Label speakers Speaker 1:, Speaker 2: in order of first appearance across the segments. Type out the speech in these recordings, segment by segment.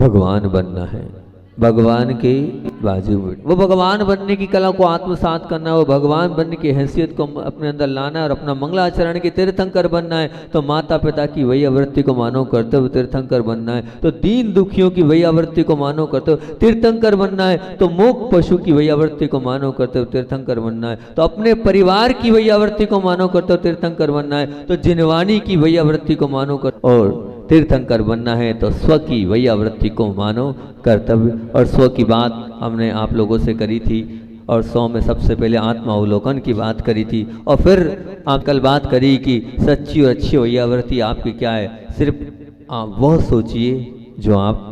Speaker 1: भगवान बनना है, भगवान के बाजू में वो भगवान बनने की कला को आत्मसात करना है, वो भगवान बनने की हैसियत को अपने अंदर लाना है और अपना मंगलाचरण के तीर्थंकर बनना है। तो माता पिता की वही आवृत्ति को मानव करते हुए तीर्थंकर बनना है, तो दीन दुखियों की वही आवृत्ति को मानव करते हुए तीर्थंकर बनना है, तो मूक पशु की वही आवृत्ति को मानव करते हुए तीर्थंकर बनना है, तो अपने परिवार की वही आवृत्ति को मानव करते हुए तीर्थंकर बनना है, तो जिनवाणी की वही आवृत्ति को मानव कर और तीर्थंकर बनना है, तो स्व की वही आवृत्ति को मानो कर्तव्य। और स्व की बात हमने आप लोगों से करी थी, और स्व में सबसे पहले आत्मा अवलोकन की बात करी थी, और फिर आप कल बात करी कि सच्ची और अच्छी वही आवृत्ति आपकी क्या है। सिर्फ आप वह सोचिए जो आप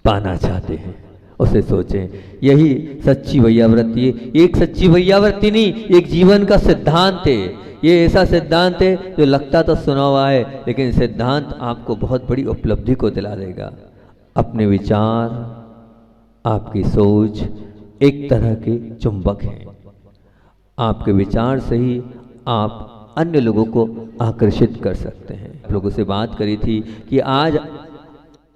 Speaker 1: पाना चाहते हैं, उसे सोचें। यही सच्ची वही आवृत्ति है। एक सच्ची वही आवृत्ति नहीं, एक जीवन का सिद्धांत है। ये ऐसा सिद्धांत है जो लगता तो सुना हुआ है, लेकिन सिद्धांत आपको बहुत बड़ी उपलब्धि को दिला देगा। अपने विचार, आपकी सोच एक तरह के चुंबक हैं। आपके विचार से ही आप अन्य लोगों को आकर्षित कर सकते हैं। आप लोगों से बात करी थी कि आज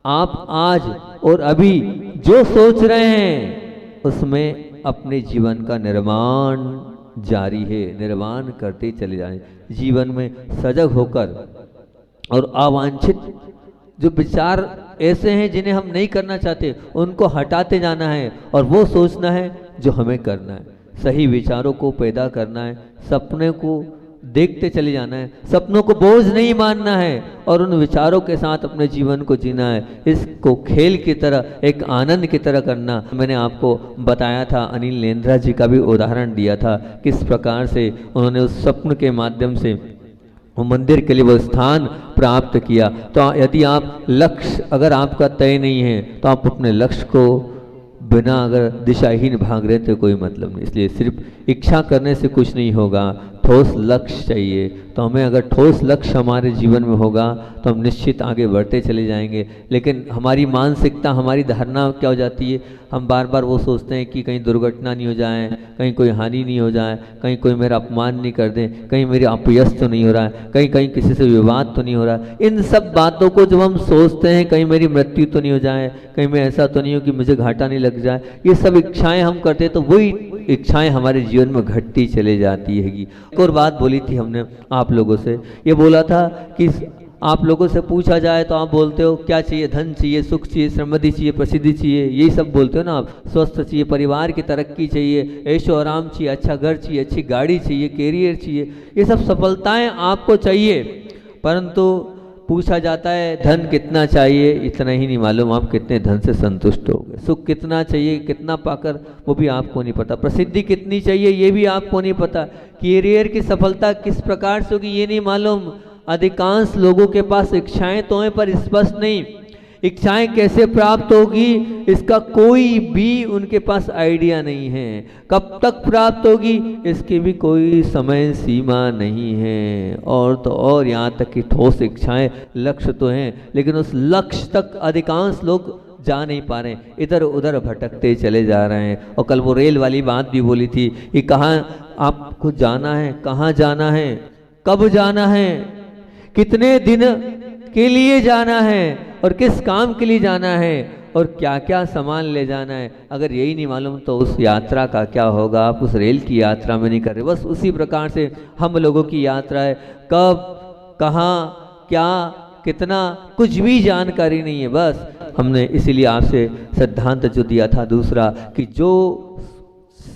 Speaker 1: और अभी जो सोच रहे हैं उसमें अपने जीवन का निर्माण जारी है, निर्माण करते चले जाएं। जीवन में सजग होकर और अवांछित जो विचार ऐसे हैं जिन्हें हम नहीं करना चाहते उनको हटाते जाना है, और वो सोचना है जो हमें करना है। सही विचारों को पैदा करना है, सपने को देखते चले जाना है, सपनों को बोझ नहीं मानना है और उन विचारों के साथ अपने जीवन को जीना है। इसको खेल की तरह, एक आनंद की तरह करना। मैंने आपको बताया था, अनिल लेंद्रा जी का भी उदाहरण दिया था, किस प्रकार से उन्होंने उस स्वप्न के माध्यम से वो मंदिर के लिए वो स्थान प्राप्त किया। तो यदि आप लक्ष्य अगर आपका तय नहीं है तो आप अपने लक्ष्य को बिना अगर दिशाहीन भाग रहे तो कोई मतलब नहीं। इसलिए सिर्फ इच्छा करने से कुछ नहीं होगा, ठोस लक्ष्य चाहिए। तो हमें अगर ठोस लक्ष्य हमारे जीवन में होगा तो हम निश्चित आगे बढ़ते चले जाएंगे। लेकिन हमारी मानसिकता, हमारी धारणा क्या हो जाती है, हम बार बार वो सोचते हैं कि कहीं दुर्घटना नहीं हो जाए, कहीं कोई हानि नहीं हो जाए, कहीं कोई मेरा अपमान नहीं कर दे, कहीं मेरे अपयश तो नहीं हो रहा है, कहीं किसी से विवाद तो नहीं हो रहा है। इन सब बातों को जब हम सोचते हैं, कहीं मेरी मृत्यु तो नहीं हो जाए, कहीं मैं ऐसा तो नहीं हो कि मुझे घाटा नहीं लग जाए, ये सब इच्छाएं हम करते हैं, तो वही इच्छाएं हमारे जीवन में घटती चली जाती हैगी। एक और बात बोली थी हमने आप लोगों से, ये बोला था कि आप लोगों से पूछा जाए तो आप बोलते हो क्या चाहिए, धन चाहिए, सुख चाहिए, समृद्धि चाहिए, प्रसिद्धि चाहिए, यही सब बोलते हो ना आप। स्वस्थ चाहिए, परिवार की तरक्की चाहिए, ऐशो आराम चाहिए, अच्छा घर चाहिए, अच्छी गाड़ी चाहिए, कैरियर चाहिए, ये सब सफलताएं आपको चाहिए। परंतु पूछा जाता है धन कितना चाहिए, इतना ही नहीं मालूम आप कितने धन से संतुष्ट हो गए। सुख कितना चाहिए, कितना पाकर, वो भी आपको नहीं पता। प्रसिद्धि कितनी चाहिए, ये भी आपको नहीं पता। कैरियर की सफलता किस प्रकार से होगी, ये नहीं मालूम। अधिकांश लोगों के पास इच्छाएं तो हैं पर स्पष्ट नहीं। इच्छाएं कैसे प्राप्त होगी इसका कोई भी उनके पास आइडिया नहीं है। कब तक प्राप्त होगी इसकी भी कोई समय सीमा नहीं है। और तो और यहाँ तक कि ठोस इच्छाएं, लक्ष्य तो हैं, लेकिन उस लक्ष्य तक अधिकांश लोग जा नहीं पा रहे हैं, इधर उधर भटकते चले जा रहे हैं। और कल वो रेल वाली बात भी बोली थी कि कहाँ आपको जाना है, कहाँ जाना है, कब जाना है, कितने दिन के लिए जाना है और किस काम के लिए जाना है और क्या क्या सामान ले जाना है। अगर यही नहीं मालूम तो उस यात्रा का क्या होगा, आप उस रेल की यात्रा में नहीं कर रहे। बस उसी प्रकार से हम लोगों की यात्रा है, कब, कहाँ, क्या, कितना, कुछ भी जानकारी नहीं है। बस हमने इसीलिए आपसे सिद्धांत जो दिया था दूसरा, कि जो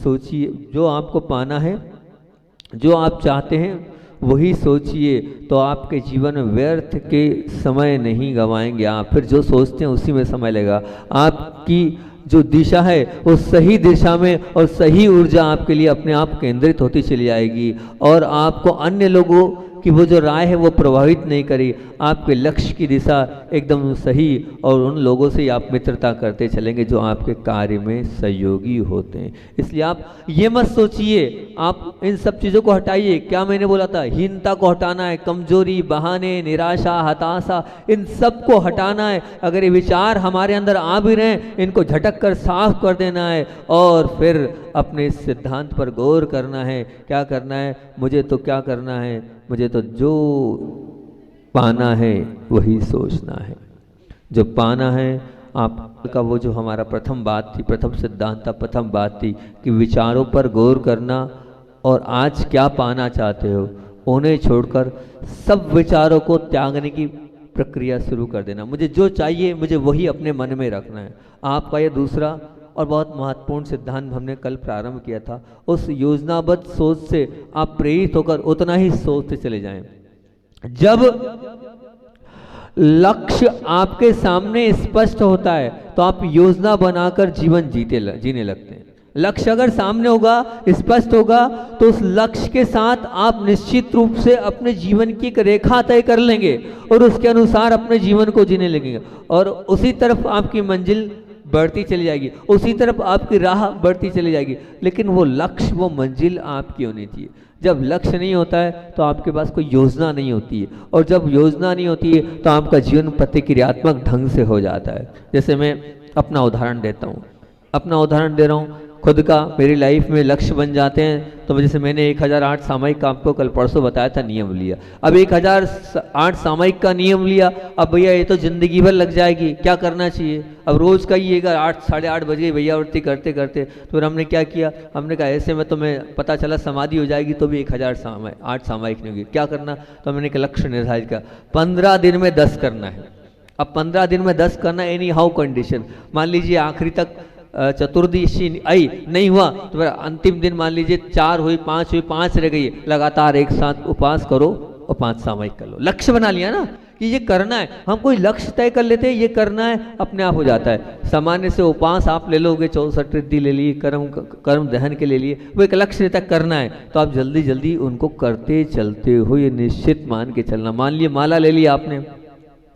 Speaker 1: सोचिए, जो आपको पाना है, जो आप चाहते हैं वही सोचिए, तो आपके जीवन में व्यर्थ के समय नहीं गवाएंगे आप। फिर जो सोचते हैं उसी में समय लगेगा। आपकी जो दिशा है वो सही दिशा में और सही ऊर्जा आपके लिए अपने आप केंद्रित होती चली जाएगी और आपको अन्य लोगों कि वो जो राय है वो प्रभावित नहीं करी। आपके लक्ष्य की दिशा एकदम सही, और उन लोगों से आप मित्रता करते चलेंगे जो आपके कार्य में सहयोगी होते हैं। इसलिए आप ये मत सोचिए, आप इन सब चीज़ों को हटाइए। क्या मैंने बोला था, हीनता को हटाना है, कमजोरी, बहाने, निराशा, हताशा, इन सब को हटाना है। अगर ये विचार हमारे अंदर आ भी रहे हैं, इनको झटक कर साफ कर देना है और फिर अपने सिद्धांत पर गौर करना है। क्या करना है, मुझे तो क्या करना है, मुझे तो जो पाना है वही सोचना है। जो पाना है आपका वो जो हमारा प्रथम बात थी, प्रथम सिद्धांत था, प्रथम बात थी कि विचारों पर गौर करना और आज क्या पाना चाहते हो उन्हें छोड़कर सब विचारों को त्यागने की प्रक्रिया शुरू कर देना। मुझे जो चाहिए मुझे वही अपने मन में रखना है। आपका ये दूसरा और बहुत महत्वपूर्ण सिद्धांत हमने कल प्रारंभ किया था। उस योजनाबद्ध सोच से आप प्रेरित होकर उतना ही सोचते चले जाएं। जब लक्ष्य आपके सामने स्पष्ट होता है तो आप योजना बनाकर जीवन जीने लगते हैं। लक्ष्य अगर सामने होगा, स्पष्ट होगा, तो उस लक्ष्य के साथ आप निश्चित रूप से अपने जीवन की एक रेखा तय कर लेंगे और उसके अनुसार अपने जीवन को जीने लगेंगे और उसी तरफ आपकी मंजिल बढ़ती चली जाएगी, उसी तरफ आपकी राह बढ़ती चली जाएगी। लेकिन वो लक्ष्य, वो मंजिल आपकी होनी चाहिए। जब लक्ष्य नहीं होता है तो आपके पास कोई योजना नहीं होती है, और जब योजना नहीं होती है तो आपका जीवन प्रतिक्रियात्मक ढंग से हो जाता है। जैसे मैं अपना उदाहरण देता हूँ, अपना उदाहरण दे रहा हूँ खुद का। मेरी लाइफ में लक्ष्य बन जाते हैं तो जैसे मैंने 1008 सामयिक का आपको कल परसों बताया था, नियम लिया। अब 1008 सामयिक का नियम लिया, अब भैया ये तो जिंदगी भर लग जाएगी, क्या करना चाहिए? अब रोज का ही 8 साढ़े 8 बजे भैयावृत्ति करते करते तो फिर हमने क्या किया, हमने कहा ऐसे में तो मैं पता चला समाधि हो जाएगी तो भी 1008 सामयिक नहीं होगी, क्या करना? तो मैंने एक लक्ष्य निर्धारित किया, 15 दिन में 10 करना है। अब 15 दिन में 10 करना एनी हाउ कंडीशन। मान लीजिए आखिरी तक चतुर्दशी आई नहीं हुआ तो फिर अंतिम दिन मान लीजिए 4 हुई, 5 हुई, 5 रह गई, लगातार एक साथ उपवास करो और 5 सामयिक कर लो। लक्ष्य बना लिया ना कि ये करना है। हम कोई लक्ष्य तय कर लेते हैं, ये करना है, अपने आप हो जाता है। सामान्य से उपवास आप ले लोगे, 64 रिद्धि ले लिए, कर्म दहन के ले लिए, वो एक लक्ष्य तक करना है तो आप जल्दी जल्दी उनको करते चलते हो, ये निश्चित मान के चलना। मान लिए माला ले लिया आपने,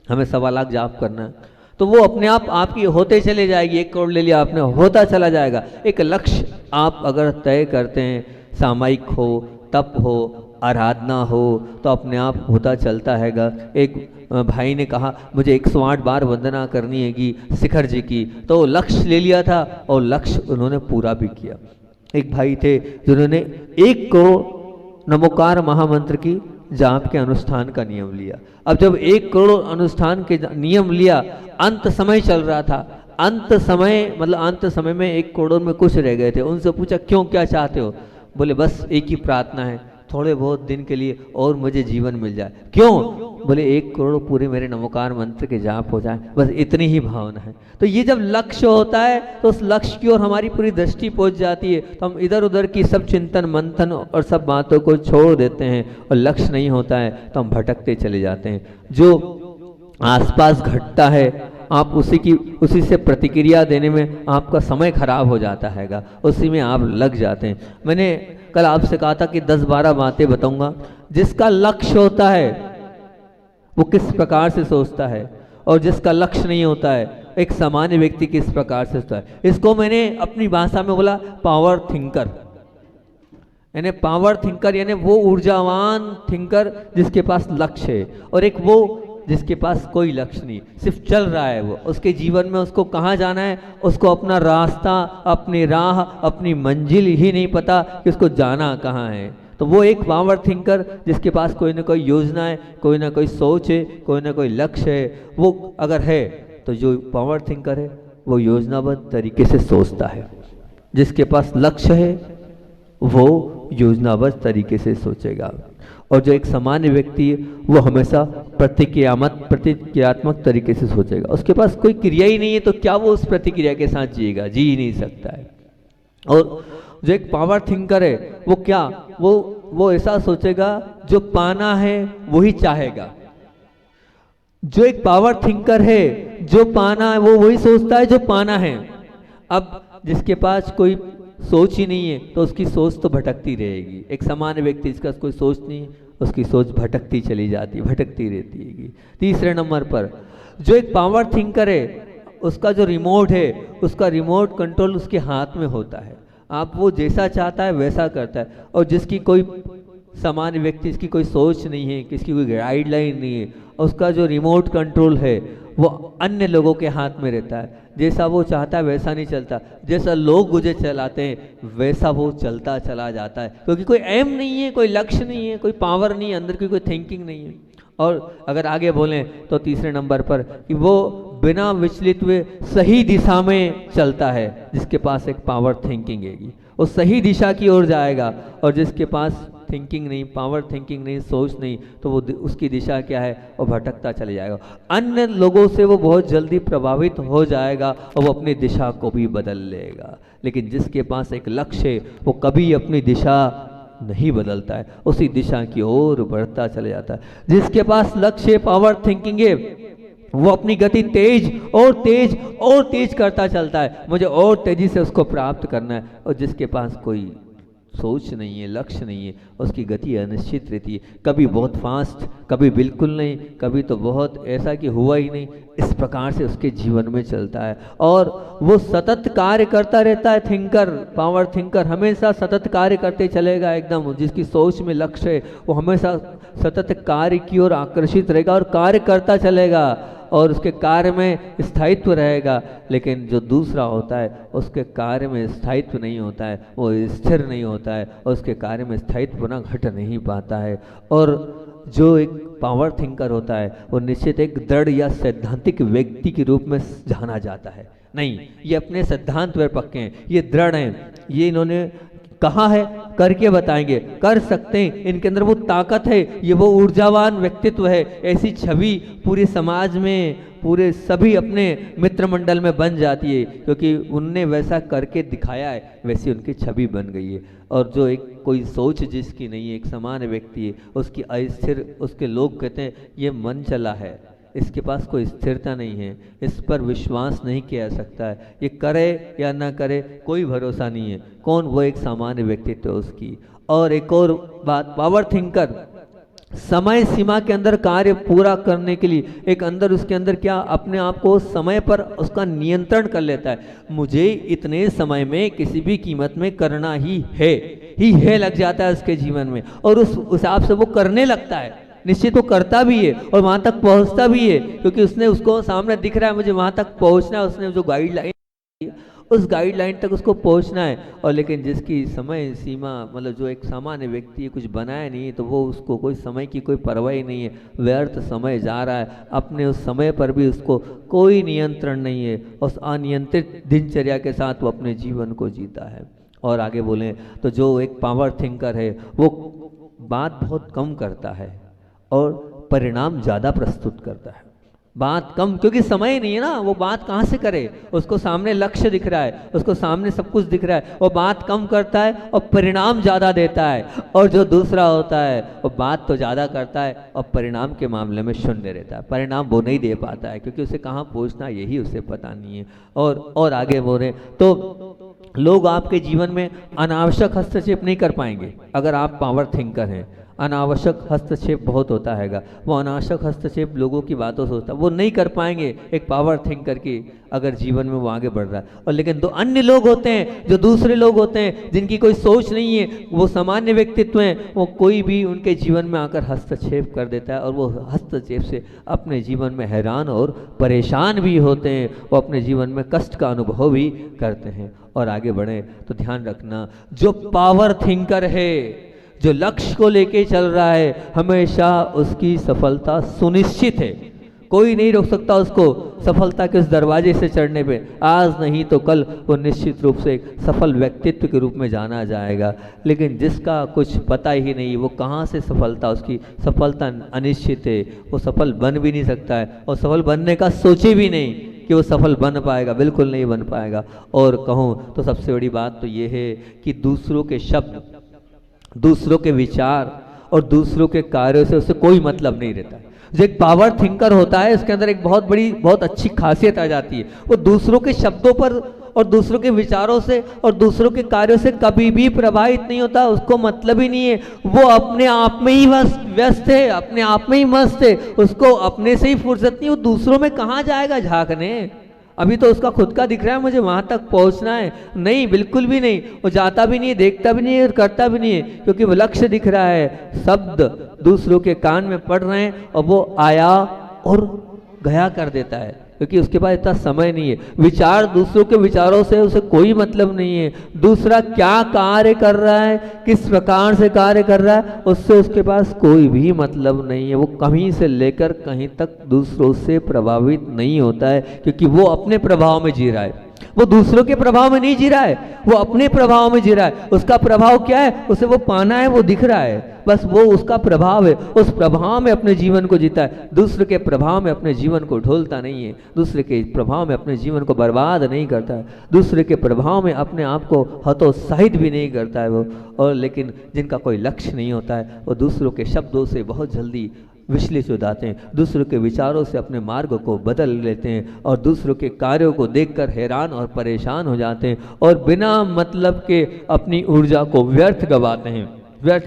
Speaker 1: हमें 1.25 लाख जाप करना है, तो वो अपने आप आपकी होते चले जाएगी। 1 करोड़ ले लिया आपने, होता चला जाएगा। एक लक्ष्य आप अगर तय करते हैं, सामायिक हो, तप हो, आराधना हो, तो अपने आप होता चलता हैगा। एक भाई ने कहा मुझे 108 बार वंदना करनी हैगी शिखर जी की, तो लक्ष्य ले लिया था और लक्ष्य उन्होंने पूरा भी किया। एक भाई थे जिन्होंने 1 करोड़ नमोकार महामंत्र की जाप के अनुष्ठान का नियम लिया। अब जब 1 करोड़ अनुष्ठान के नियम लिया, अंत समय चल रहा था, अंत समय में 1 करोड़ में कुछ रह गए थे। उनसे पूछा क्यों, क्या चाहते हो? बोले बस एक ही प्रार्थना है, थोड़े बहुत दिन के लिए और मुझे जीवन मिल जाए। क्यों? बोले 1 करोड़ पूरे मेरे नमोकार मंत्र के जाप हो जाए, बस इतनी ही भावना है। तो ये जब लक्ष्य होता है तो उस लक्ष्य की ओर हमारी पूरी दृष्टि पहुंच जाती है, तो हम इधर उधर की सब चिंतन मंथन और सब बातों को छोड़ देते हैं, और लक्ष्य नहीं होता है तो हम भटकते चले जाते हैं। जो आसपास घटता है आप उसी से प्रतिक्रिया देने में आपका समय खराब हो जाता हैगा, उसी में आप लग जाते हैं। मैंने कल आपसे कहा था कि 10-12 बातें बताऊंगा। जिसका लक्ष्य होता है वो किस प्रकार से सोचता है, और जिसका लक्ष्य नहीं होता है एक सामान्य व्यक्ति किस प्रकार से सोचता है। इसको मैंने अपनी भाषा में बोला पावर थिंकर। यानी पावर थिंकर यानी वो ऊर्जावान थिंकर जिसके पास लक्ष्य है, और एक वो जिसके पास कोई लक्ष्य नहीं, सिर्फ चल रहा है। वो उसके जीवन में उसको कहाँ जाना है, उसको अपना रास्ता, अपनी राह, अपनी मंजिल ही नहीं पता कि उसको जाना कहाँ है। तो वो एक पावर थिंकर जिसके पास कोई ना कोई योजना है, कोई ना कोई सोच है, कोई ना कोई लक्ष्य है, वो अगर है तो जो पावर थिंकर है वो योजनाबद्ध तरीके से सोचता है। जिसके पास लक्ष्य है वो योजनाबद्ध तरीके से सोचेगा, और जो एक सामान्य व्यक्ति है वो हमेशा प्रतिक्रियात्मक तरीके से सोचेगा। उसके पास कोई क्रिया ही नहीं है तो क्या वो उस प्रतिक्रिया के साथ जिएगा? जी ही नहीं सकता है। और जो एक पावर थिंकर है वो क्या, वो ऐसा सोचेगा जो पाना है वही चाहेगा। जो एक पावर थिंकर है जो पाना है वो वही सोचता है जो पाना है। अब जिसके पास कोई सोच ही नहीं है तो उसकी सोच तो भटकती रहेगी। एक सामान्य व्यक्ति जिसका कोई सोच नहीं, उसकी सोच भटकती चली जाती, भटकती रहती है। तीसरे नंबर पर जो एक पावर थिंकर है उसका जो रिमोट है, उसका रिमोट कंट्रोल उसके हाथ में होता है। आप वो जैसा चाहता है वैसा करता है। और जिसकी कोई सामान्य व्यक्ति, जिसकी कोई सोच नहीं है, किसकी कोई गाइडलाइन नहीं है, उसका जो रिमोट कंट्रोल है वो अन्य लोगों के हाथ में रहता है। जैसा वो चाहता है वैसा नहीं चलता, जैसा लोग मुझे चलाते हैं वैसा वो चलता चला जाता है, क्योंकि कोई एम नहीं है, कोई लक्ष्य नहीं है, कोई पावर नहीं है, अंदर की कोई थिंकिंग नहीं है। और अगर आगे बोलें तो तीसरे नंबर पर कि वो बिना विचलित हुए सही दिशा में चलता है। जिसके पास एक पावर थिंकिंग है वो सही दिशा की ओर जाएगा, और जिसके पास थिंकिंग नहीं, पावर थिंकिंग नहीं, सोच नहीं, तो वो उसकी दिशा क्या है, वो भटकता चले जाएगा। अन्य लोगों से वो बहुत जल्दी प्रभावित हो जाएगा और वो अपनी दिशा को भी बदल लेगा। लेकिन जिसके पास एक लक्ष्य है वो कभी अपनी दिशा नहीं बदलता है, उसी दिशा की ओर बढ़ता चले जाता है। जिसके पास लक्ष्य, पावर थिंकिंग है, वो अपनी गति तेज और तेज और तेज करता चलता है, मुझे और तेजी से उसको प्राप्त करना है। और जिसके पास कोई सोच नहीं है, लक्ष्य नहीं है, उसकी गति अनिश्चित रहती है, कभी बहुत फास्ट, कभी बिल्कुल नहीं, कभी तो बहुत ऐसा कि हुआ ही नहीं। इस प्रकार से उसके जीवन में चलता है और वो सतत कार्य करता रहता है। थिंकर, पावर थिंकर हमेशा सतत कार्य करते चलेगा। एकदम जिसकी सोच में लक्ष्य है वो हमेशा सतत कार्य की ओर आकर्षित रहेगा और कार्य करता चलेगा और उसके कार्य में स्थायित्व रहेगा। लेकिन जो दूसरा होता है उसके कार्य में स्थायित्व नहीं होता है, वो स्थिर नहीं होता है और उसके कार्य में स्थायित्व ना घट नहीं पाता है। और जो एक पावर थिंकर होता है वो निश्चित एक दृढ़ या सैद्धांतिक व्यक्ति के रूप में जाना जाता है। नहीं, ये अपने सिद्धांत पर पक्के हैं, ये दृढ़ हैं, ये इन्होंने कहा है, करके बताएंगे, कर सकते हैं, इनके अंदर वो ताकत है, ये वो ऊर्जावान व्यक्तित्व है। ऐसी छवि पूरे समाज में, पूरे सभी अपने मित्र मंडल में बन जाती है, क्योंकि उनने वैसा करके दिखाया है, वैसी उनकी छवि बन गई है। और जो एक कोई सोच जिसकी नहीं है, एक समान व्यक्ति है, उसकी अस्थिर, उसके लोग कहते हैं ये मन चला है, इसके पास कोई स्थिरता नहीं है, इस पर विश्वास नहीं किया जा सकता है, ये करे या ना करे कोई भरोसा नहीं है। कौन? वो एक सामान्य व्यक्तित्व है उसकी। और एक और बात, पावर थिंकर समय सीमा के अंदर कार्य पूरा करने के लिए एक अंदर उसके अंदर क्या, अपने आप को समय पर उसका नियंत्रण कर लेता है। मुझे इतने समय में किसी भी कीमत में करना ही है लग जाता है उसके जीवन में, और उस हिसाब से वो करने लगता है। निश्चित वो करता भी है और वहां तक पहुंचता भी है, क्योंकि उसने, उसको सामने दिख रहा है मुझे वहां तक पहुंचना है, उसने जो गाइडलाइन, उस गाइडलाइन तक उसको पहुंचना है। और लेकिन जिसकी समय सीमा, मतलब जो एक सामान्य व्यक्ति है, कुछ बनाया नहीं है, तो वो उसको कोई समय की कोई परवाह ही नहीं है, व्यर्थ समय जा रहा है, अपने उस समय पर भी उसको कोई नियंत्रण नहीं है, उस अनियंत्रित दिनचर्या के साथ वो अपने जीवन को जीता है। और आगे बोलें तो जो एक पावर थिंकर है वो बात बहुत कम करता है और परिणाम ज़्यादा प्रस्तुत करता है। बात कम, क्योंकि समय नहीं है ना, वो बात कहाँ से करे, उसको सामने लक्ष्य दिख रहा है, उसको सामने सब कुछ दिख रहा है, वो बात कम करता है और परिणाम ज़्यादा देता है। और जो दूसरा होता है वो बात तो ज़्यादा करता है और परिणाम के मामले में शून्य रहता है, परिणाम वो नहीं दे पाता है, क्योंकि उसे कहाँ पहुँचना यही उसे पता नहीं है। और आगे बोले तो लोग आपके जीवन में अनावश्यक हस्तक्षेप नहीं कर पाएंगे। अगर आप पावर थिंकर हैं, अनावश्यक हस्तक्षेप बहुत होता हैगा, वो अनावश्यक हस्तक्षेप लोगों की बातों से होता है, वो नहीं कर पाएंगे एक पावर थिंकर की अगर जीवन में वो आगे बढ़ रहा है। और लेकिन दो अन्य लोग होते हैं, जो दूसरे लोग होते हैं, जिनकी कोई सोच नहीं है, वो सामान्य व्यक्तित्व हैं, वो कोई भी उनके जीवन में आकर हस्तक्षेप कर देता है और वो हस्तक्षेप से अपने जीवन में हैरान और परेशान भी होते हैं, वो अपने जीवन में कष्ट का अनुभव भी करते हैं। और आगे बढ़े तो ध्यान रखना, जो पावर थिंकर है, जो लक्ष्य को लेके चल रहा है, हमेशा उसकी सफलता सुनिश्चित है। कोई नहीं रोक सकता उसको सफलता के उस दरवाजे से चढ़ने पे। आज नहीं तो कल वो निश्चित रूप से एक सफल व्यक्तित्व के रूप में जाना जाएगा। लेकिन जिसका कुछ पता ही नहीं, वो कहाँ से सफलता, उसकी सफलता अनिश्चित है, वो सफल बन भी नहीं सकता है और सफल बनने का सोचे भी नहीं कि वो सफल बन पाएगा, बिल्कुल नहीं बन पाएगा। और कहूँ तो सबसे बड़ी बात तो ये है कि दूसरों के शब्द, दूसरों के विचार और दूसरों के कार्यों से उसे कोई मतलब नहीं रहता है। जो एक पावर थिंकर होता है उसके अंदर एक बहुत अच्छी खासियत आ जाती है, वो दूसरों के शब्दों पर और दूसरों के विचारों से और दूसरों के कार्यों से कभी भी प्रभावित नहीं होता, उसको मतलब ही नहीं है। वो अपने आप में ही व्यस्त है, अपने आप में ही मस्त है, उसको अपने से ही फुर्सत नहीं, वो दूसरों में कहाँ जाएगा झांकने। अभी तो उसका खुद का दिख रहा है मुझे वहां तक पहुंचना है, नहीं, बिल्कुल भी नहीं, वो जाता भी नहीं है, देखता भी नहीं है और करता भी नहीं है, क्योंकि वो लक्ष्य दिख रहा है, शब्द दूसरों के कान में पड़ रहे हैं और वो आया और गया कर देता है। क्योंकि उसके पास इतना समय नहीं है। विचार दूसरों के विचारों से उसे कोई मतलब नहीं है। दूसरा क्या कार्य कर रहा है, किस प्रकार से कार्य कर रहा है, उससे उसके पास कोई भी मतलब नहीं है। वो कहीं से लेकर कहीं तक दूसरों से प्रभावित नहीं होता है, क्योंकि वो अपने प्रभाव में जी रहा है। वो दूसरों के प्रभाव में नहीं जी रहा है, वो अपने प्रभाव में जी रहा है। उसका प्रभाव क्या है, उसे वो पाना है, वो दिख रहा है, बस वो उसका प्रभाव है। उस प्रभाव में अपने जीवन को जीता है, दूसरे के प्रभाव में अपने जीवन को ढोलता नहीं है, दूसरे के प्रभाव में अपने जीवन को बर्बाद नहीं करता है, दूसरे के प्रभाव में अपने आप को हतोत्साहित भी नहीं करता है वो। और लेकिन जिनका कोई लक्ष्य नहीं होता है, वो दूसरों के शब्दों से बहुत जल्दी विचलित हो जाते हैं, दूसरों के विचारों से अपने मार्ग को बदल लेते हैं और दूसरों के कार्यों को देखकर हैरान और परेशान हो जाते हैं और बिना मतलब के अपनी ऊर्जा को व्यर्थ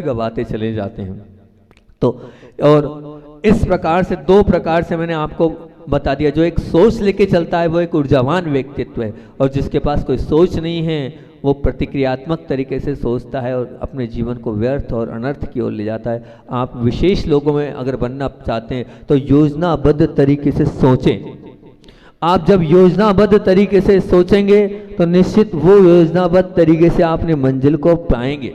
Speaker 1: गवाते चले जाते हैं। तो और इस प्रकार से, दो प्रकार से मैंने आपको बता दिया। जो एक सोच लेके चलता है वो एक ऊर्जावान व्यक्तित्व है, और जिसके पास कोई सोच नहीं है वो प्रतिक्रियात्मक तरीके से सोचता है और अपने जीवन को व्यर्थ और अनर्थ की ओर ले जाता है। आप विशेष लोगों में अगर बनना चाहते हैं तो योजनाबद्ध तरीके से सोचें। आप जब योजनाबद्ध तरीके से सोचेंगे तो निश्चित वो योजनाबद्ध तरीके से आप अपनी मंजिल को पाएंगे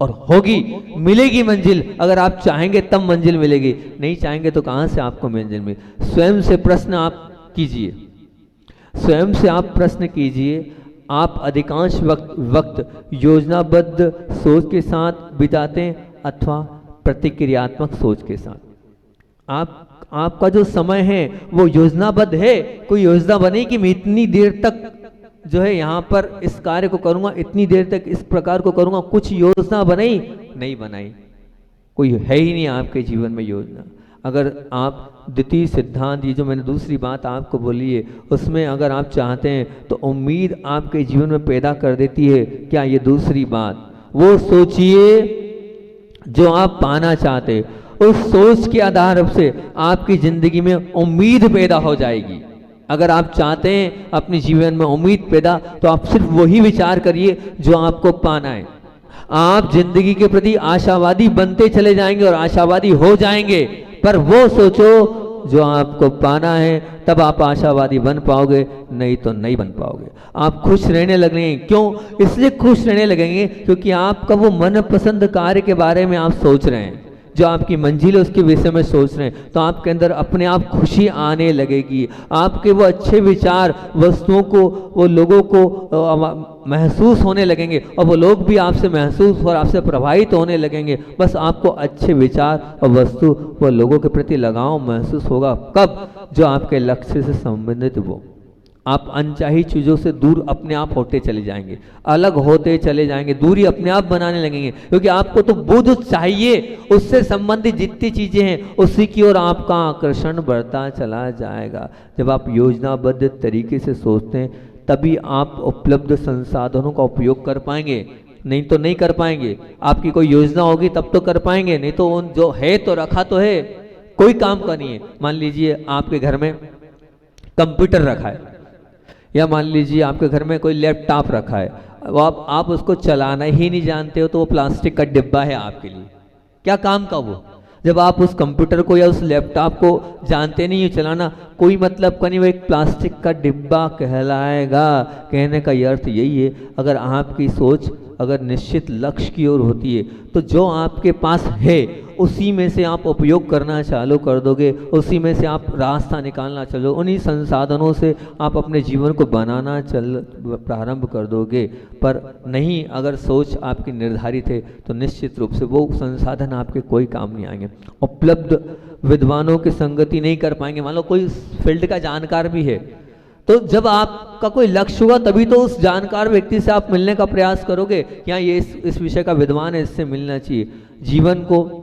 Speaker 1: और होगी, मिलेगी मंजिल। अगर आप चाहेंगे तब मंजिल मिलेगी, नहीं चाहेंगे तो कहाँ से आपको मंजिल मिले। स्वयं से प्रश्न आप कीजिए, स्वयं से आप प्रश्न कीजिए। आप अधिकांश वक्त योजनाबद्ध सोच के साथ बिताते हैं अथवा प्रतिक्रियात्मक सोच के साथ। आपका जो समय है वो योजनाबद्ध है। कोई योजना बने कि मैं इतनी देर तक जो है यहाँ पर इस कार्य को करूँगा, इतनी देर तक इस प्रकार को करूँगा, कुछ योजना बनाई? नहीं बनाई, कोई है ही नहीं आपके जीवन में योजना। अगर आप द्वितीय सिद्धांत, ये जो मैंने दूसरी बात आपको बोली है, उसमें अगर आप चाहते हैं तो उम्मीद आपके जीवन में पैदा कर देती है। क्या ये दूसरी बात, वो सोचिए जो आप पाना चाहते, उस सोच के आधार से आपकी जिंदगी में उम्मीद पैदा हो जाएगी। अगर आप चाहते हैं अपने जीवन में उम्मीद पैदा, तो आप सिर्फ वही विचार करिए जो आपको पाना है। आप जिंदगी के प्रति आशावादी बनते चले जाएंगे और आशावादी हो जाएंगे, पर वो सोचो जो आपको पाना है, तब आप आशावादी बन पाओगे, नहीं तो नहीं बन पाओगे। आप खुश रहने लगेंगे। क्यों? इसलिए खुश रहने लगेंगे क्योंकि आपका वो मनपसंद कार्य के बारे में आप सोच रहे हैं, जो आपकी मंजिल है उसके विषय में सोच रहे हैं, तो आपके अंदर अपने आप खुशी आने लगेगी। आपके वो अच्छे विचार वस्तुओं को, वो लोगों को महसूस होने लगेंगे और वो लोग भी आपसे महसूस और आपसे प्रभावित होने लगेंगे। बस आपको अच्छे विचार और वस्तु व लोगों के प्रति लगाव महसूस होगा। कब? जो आपके लक्ष्य से संबंधित वो। आप अनचाही चीज़ों से दूर अपने आप होते चले जाएंगे, अलग होते चले जाएंगे, दूरी अपने आप बनाने लगेंगे, क्योंकि आपको तो बुद्ध चाहिए। उससे संबंधित जितनी चीज़ें हैं उसी की ओर आपका आकर्षण बढ़ता चला जाएगा। जब आप योजनाबद्ध तरीके से सोचते हैं तभी आप उपलब्ध संसाधनों का उपयोग कर पाएंगे, नहीं तो नहीं कर पाएंगे। आपकी कोई योजना होगी तब तो कर पाएंगे, नहीं तो उन जो है तो रखा तो है, कोई काम का नहीं है। मान लीजिए आपके घर में कंप्यूटर रखा है, या मान लीजिए आपके घर में कोई लैपटॉप रखा है, वो आप उसको चलाना ही नहीं जानते हो, तो वो प्लास्टिक का डिब्बा है आपके लिए, क्या काम का वो। जब आप उस कंप्यूटर को या उस लैपटॉप को जानते नहीं हो चलाना, कोई मतलब का नहीं, वो एक प्लास्टिक का डिब्बा कहलाएगा। कहने का ये अर्थ यही है, अगर आपकी सोच अगर निश्चित लक्ष्य की ओर होती है तो जो आपके पास है उसी में से आप उपयोग करना चालू कर दोगे, उसी में से आप रास्ता निकालना चलो, उन्हीं संसाधनों से आप अपने जीवन को बनाना प्रारंभ कर दोगे। पर नहीं, अगर सोच आपकी निर्धारित है तो निश्चित रूप से वो संसाधन आपके कोई काम नहीं आएंगे। उपलब्ध विद्वानों की संगति नहीं कर पाएंगे। मान लो कोई फील्ड का जानकार भी है, तो जब आपका कोई लक्ष्य होगा तभी तो उस जानकार व्यक्ति से आप मिलने का प्रयास करोगे, क्या ये इस विषय का विद्वान है, इससे मिलना चाहिए। जीवन को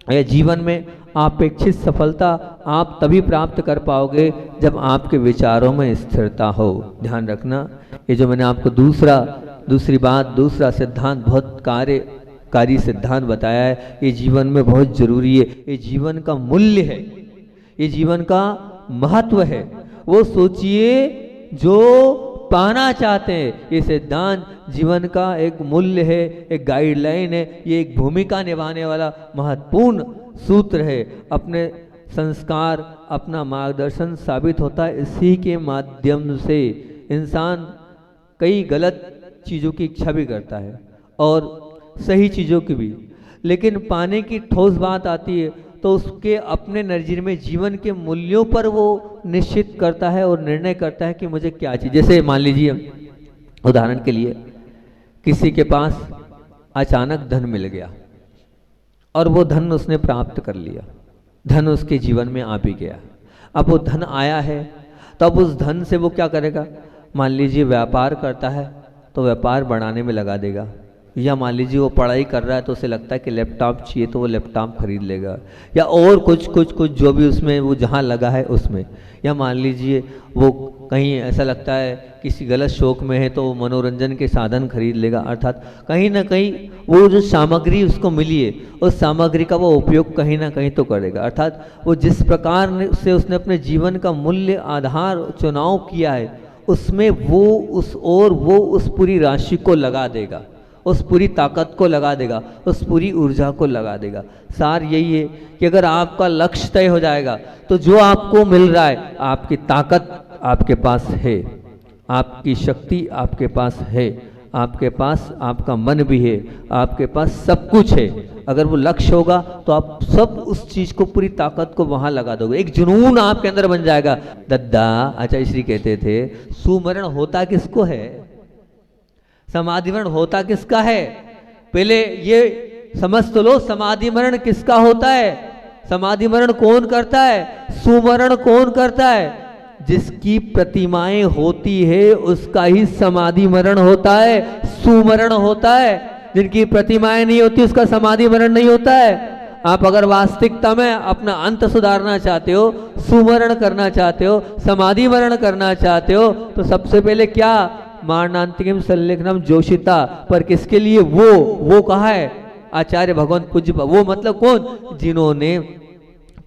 Speaker 1: या जीवन में अपेक्षित सफलता आप तभी प्राप्त कर पाओगे जब आपके विचारों में स्थिरता हो। ध्यान रखना, ये जो मैंने आपको दूसरा सिद्धांत बहुत कार्यकारी सिद्धांत बताया है, ये जीवन में बहुत जरूरी है, ये जीवन का मूल्य है, ये जीवन का महत्व है। वो सोचिए जो पाना चाहते हैं। ये सिद्धांत जीवन का एक मूल्य है, एक गाइडलाइन है, ये एक भूमिका निभाने वाला महत्वपूर्ण सूत्र है। अपने संस्कार, अपना मार्गदर्शन साबित होता है। इसी के माध्यम से इंसान कई गलत चीज़ों की इच्छा भी करता है और सही चीज़ों की भी, लेकिन पाने की ठोस बात आती है तो उसके अपने नज़रिए में जीवन के मूल्यों पर वो निश्चित करता है और निर्णय करता है कि मुझे क्या चाहिए। जैसे मान लीजिए उदाहरण के लिए किसी के पास अचानक धन मिल गया और वो धन उसने प्राप्त कर लिया, धन उसके जीवन में आ भी गया। अब वो धन आया है तो अब उस धन से वो क्या करेगा? मान लीजिए व्यापार करता है तो व्यापार बढ़ाने में लगा देगा, या मान लीजिए वो पढ़ाई कर रहा है तो उसे लगता है कि लैपटॉप चाहिए तो वो लैपटॉप खरीद लेगा, या और कुछ जो भी उसमें वो जहाँ लगा है उसमें। या मान लीजिए वो कहीं ऐसा लगता है किसी गलत शौक में है तो वो मनोरंजन के साधन खरीद लेगा। अर्थात कहीं ना कहीं वो जो सामग्री उसको मिली है उस सामग्री का वो उपयोग कहीं ना कहीं तो करेगा। अर्थात वो जिस प्रकार से उसने अपने जीवन का मूल्य आधार चुनाव किया है उसमें वो उस पूरी राशि को लगा देगा, उस पूरी ताकत को लगा देगा, उस पूरी ऊर्जा को लगा देगा। सार यही है कि अगर आपका लक्ष्य तय हो जाएगा तो जो आपको मिल रहा है, आपकी ताकत आपके पास है, आपकी शक्ति आपके पास है, आपके पास आपका मन भी है, आपके पास सब कुछ है। अगर वो लक्ष्य होगा तो आप सब उस चीज को, पूरी ताकत को वहां लगा दोगे। एक जुनून आपके अंदर बन जाएगा। दद्दा आचार्य श्री कहते थे सुमरण होता किसको है, समाधि मरण होता किसका है? पहले ये समझ तो लो, समाधि मरण किसका होता है? समाधि मरण कौन करता है? सुमरण कौन करता है? जिसकी प्रतिमाएं होती है उसका ही समाधि मरण होता है, सुमरण होता है। जिनकी प्रतिमाएं नहीं होती उसका समाधि मरण नहीं होता है। आप अगर वास्तविकता में अपना अंत सुधारना चाहते हो, सुमरण करना चाहते हो, समाधि मरण करना चाहते हो, तो सबसे पहले क्या? मारणांतिकम संलेखनम जोशिता। पर किसके लिए? वो कहा है आचार्य भगवान पूज्य। वो मतलब कौन? जिन्होंने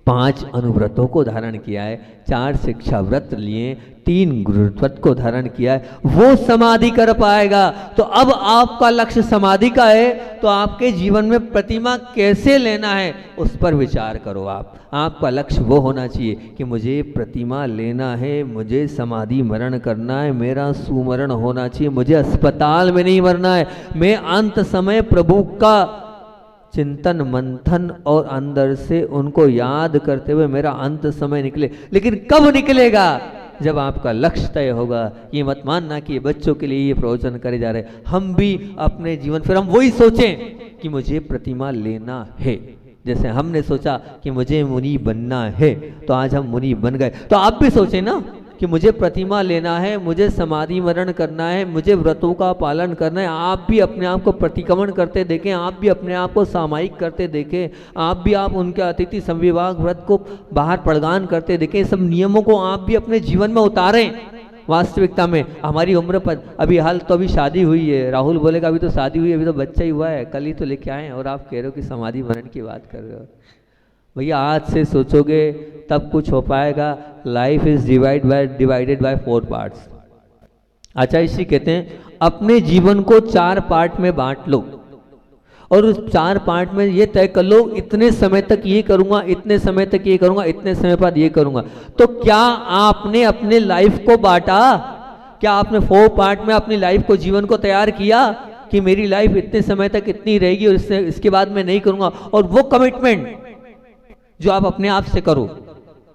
Speaker 1: 5 अनुव्रतों को धारण किया है, 4 शिक्षा व्रत लिए, 3 गुरुव्रत को धारण किया है, वो समाधि कर पाएगा। तो अब आपका लक्ष्य समाधि का है तो आपके जीवन में प्रतिमा कैसे लेना है उस पर विचार करो। आपका लक्ष्य वो होना चाहिए कि मुझे प्रतिमा लेना है, मुझे समाधि मरण करना है, मेरा सुमरण होना चाहिए, मुझे अस्पताल में नहीं मरना है। मैं अंत समय प्रभु का चिंतन मंथन और अंदर से उनको याद करते हुए मेरा अंत समय निकले। लेकिन कब निकलेगा? जब आपका लक्ष्य तय होगा। ये मत मानना कि ये बच्चों के लिए ये प्रवचन करे जा रहे। हम भी अपने जीवन, फिर हम वही सोचें कि मुझे प्रतिमा लेना है। जैसे हमने सोचा कि मुझे मुनि बनना है तो आज हम मुनि बन गए। तो आप भी सोचें ना कि मुझे प्रतिमा लेना है, मुझे समाधि मरण करना है, मुझे व्रतों का पालन करना है। आप भी अपने आप को प्रतिक्रमण करते देखें, आप भी अपने आप को सामायिक करते देखें, आप उनके अतिथि संविभाग व्रत को बाहर प्रगान करते देखें। सब नियमों को आप भी अपने जीवन में उतारें। वास्तविकता में हमारी उम्र पर अभी शादी हुई है। राहुल बोलेगा अभी तो शादी हुई है, अभी तो बच्चा ही हुआ है, कल ही तो लेके आए हैं, और आप कह रहे हो कि समाधि मरण की बात कर रहे हो। भैया आज से सोचोगे तब कुछ हो पाएगा। Life is divided by 4 parts. Acharya Shri कहते हैं अपने जीवन को 4 पार्ट में बांट लो और उस 4 पार्ट में ये तय कर लो इतने समय तक ये करूंगा, इतने समय तक ये करूंगा, इतने समय बाद ये करूंगा। तो क्या आपने अपने लाइफ को बांटा? क्या आपने 4 पार्ट में अपनी लाइफ को, जीवन को तैयार किया कि मेरी लाइफ इतने समय तक इतनी रहेगी और इसके बाद मैं नहीं करूंगा? और वो कमिटमेंट जो आप अपने आप से करो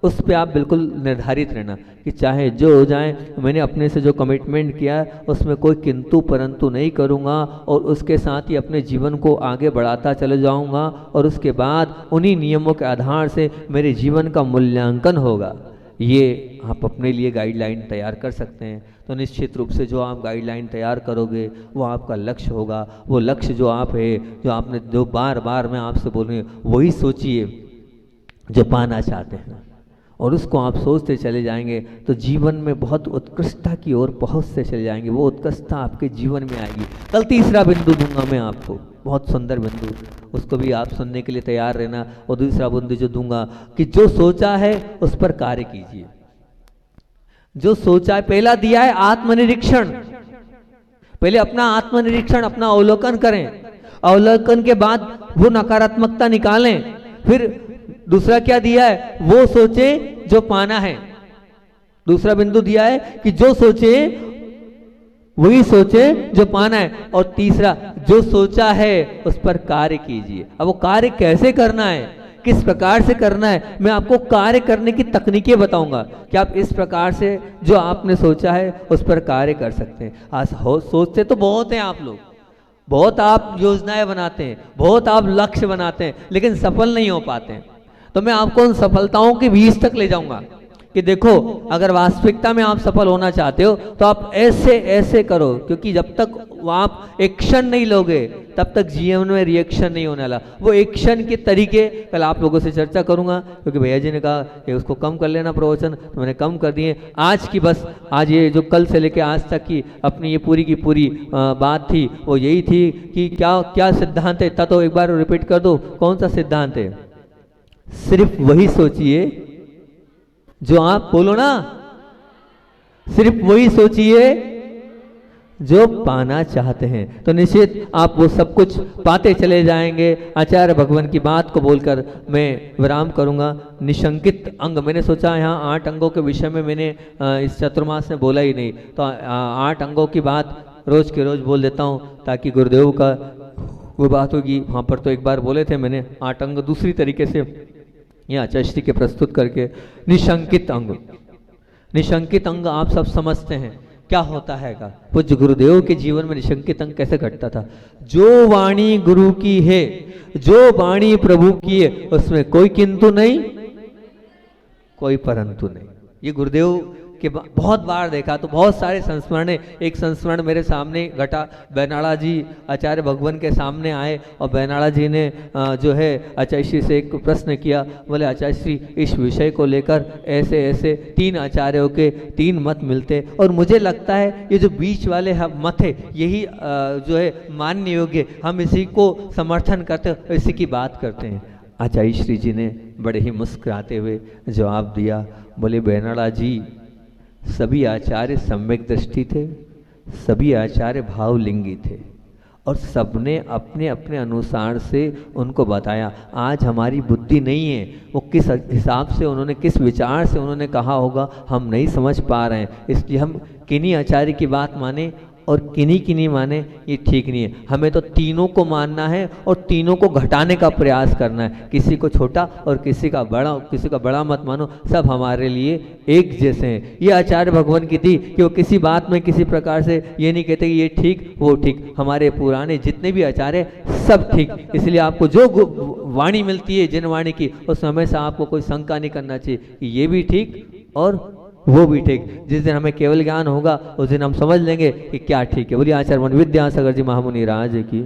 Speaker 1: उस पे आप बिल्कुल निर्धारित रहना कि चाहे जो हो जाए, मैंने अपने से जो कमिटमेंट किया है उसमें कोई किंतु परंतु नहीं करूँगा और उसके साथ ही अपने जीवन को आगे बढ़ाता चले जाऊँगा और उसके बाद उन्हीं नियमों के आधार से मेरे जीवन का मूल्यांकन होगा। ये आप अपने लिए गाइडलाइन तैयार कर सकते हैं। तो निश्चित रूप से जो आप गाइडलाइन तैयार करोगे वो आपका लक्ष्य होगा। वो लक्ष्य जो आप है, जो आपने जो बार बार मैं आपसे बोल रही हूँ, वही सोचिए जो पाना चाहते हैं और उसको आप सोचते चले जाएंगे तो जीवन में बहुत उत्कृष्टता की ओर पहुँचते चले जाएंगे। वो उत्कृष्टता आपके जीवन में आएगी। कल तीसरा बिंदु दूंगा मैं आपको, बहुत सुंदर बिंदु, उसको भी आप सुनने के लिए तैयार रहना। और दूसरा बिंदु जो दूंगा कि जो सोचा है उस पर कार्य कीजिए। जो सोचा है, पहला दिया है आत्मनिरीक्षण। पहले अपना आत्मनिरीक्षण, अपना अवलोकन करें। अवलोकन के बाद वो नकारात्मकता निकालें। फिर दूसरा क्या दिया है, वो सोचे जो पाना है। दूसरा बिंदु दिया है कि जो सोचे वही सोचे जो पाना है। और तीसरा, जो सोचा है उस पर कार्य कीजिए। अब वो कार्य कैसे करना है, किस प्रकार से करना है, मैं आपको कार्य करने की तकनीकें बताऊंगा कि आप इस प्रकार से जो आपने सोचा है उस पर कार्य कर सकते हैं। आज सोचते तो बहुत हैं आप लोग, बहुत आप योजनाएं बनाते हैं, बहुत आप लक्ष्य बनाते हैं, लेकिन सफल नहीं हो पाते हैं। तो मैं आपको उन सफलताओं के बीच तक ले जाऊंगा कि देखो, अगर वास्तविकता में आप सफल होना चाहते हो तो आप ऐसे ऐसे करो, क्योंकि जब तक आप एक्शन नहीं लोगे तब तक जीवन में रिएक्शन नहीं होने वाला। वो एक्शन के तरीके कल आप लोगों से चर्चा करूंगा, क्योंकि भैया जी ने कहा कि उसको कम कर लेना प्रवचन, तो मैंने कम कर दिए। आज की बस, आज ये जो कल से लेके आज तक की अपनी ये पूरी की पूरी बात थी, वो यही थी कि क्या क्या सिद्धांत है। तो एक बार रिपीट कर दो, कौन सा सिद्धांत है? सिर्फ वही सोचिए जो आप, बोलो ना, सिर्फ वही सोचिए जो पाना चाहते हैं, तो निश्चित आप वो सब कुछ पाते चले जाएंगे। आचार्य भगवान की बात को बोलकर मैं विराम करूंगा। निशंकित अंग, मैंने सोचा यहाँ 8 अंगों के विषय में मैंने इस चतुर्मास में बोला ही नहीं, तो 8 अंगों की बात रोज के रोज बोल देता हूँ, ताकि गुरुदेव का वो बात होगी। वहाँ पर तो एक बार बोले थे मैंने 8 अंग दूसरी तरीके से यहाँ चष्टि के प्रस्तुत करके। निशंकित अंग, निशंकित अंग आप सब समझते हैं क्या होता है का। पूज्य गुरुदेव के जीवन में निशंकित अंग कैसे घटता था? जो वाणी गुरु की है, जो वाणी प्रभु की है, उसमें कोई किंतु नहीं, कोई परंतु नहीं। ये गुरुदेव के बहुत बार देखा, तो बहुत सारे संस्मरण है। एक संस्मरण मेरे सामने घटा, बैनाला जी आचार्य भगवान के सामने आए और बैनाला जी ने जो है आचार्य श्री से एक प्रश्न किया। बोले आचार्य श्री, इस विषय को लेकर ऐसे ऐसे 3 आचार्यों के 3 मत मिलते, और मुझे लगता है ये जो बीच वाले मत है यही जो है मानने योग्य, हम इसी को समर्थन करते, इसी की बात करते हैं। आचार्य श्री जी ने बड़े ही मुस्कुराते हुए जवाब दिया। बोले बैनाला जी, सभी आचार्य सम्यक दृष्टि थे, सभी आचार्य भावलिंगी थे, और सबने अपने अपने अनुसार से उनको बताया। आज हमारी बुद्धि नहीं है, वो किस हिसाब से उन्होंने, किस विचार से उन्होंने कहा होगा, हम नहीं समझ पा रहे हैं। इसलिए हम किन्हीं आचार्य की बात माने और किन्हीं माने, ये ठीक नहीं है। हमें तो तीनों को मानना है और तीनों को घटाने का प्रयास करना है। किसी को छोटा और किसी का बड़ा मत मानो, सब हमारे लिए एक जैसे हैं। ये आचार्य भगवान की थी कि वो किसी बात में किसी प्रकार से ये नहीं कहते कि ये ठीक वो ठीक। हमारे पुराने जितने भी आचार्य सब ठीक। इसलिए आपको जो वाणी मिलती है जिन वाणी की, उस समय से आपको कोई शंका नहीं करना चाहिए कि ये भी ठीक और वो भी ठीक। जिस दिन हमें केवल ज्ञान होगा उस दिन हम समझ लेंगे कि क्या ठीक है। बोलिए आचार्य विद्यासागर जी महामुनि राज की।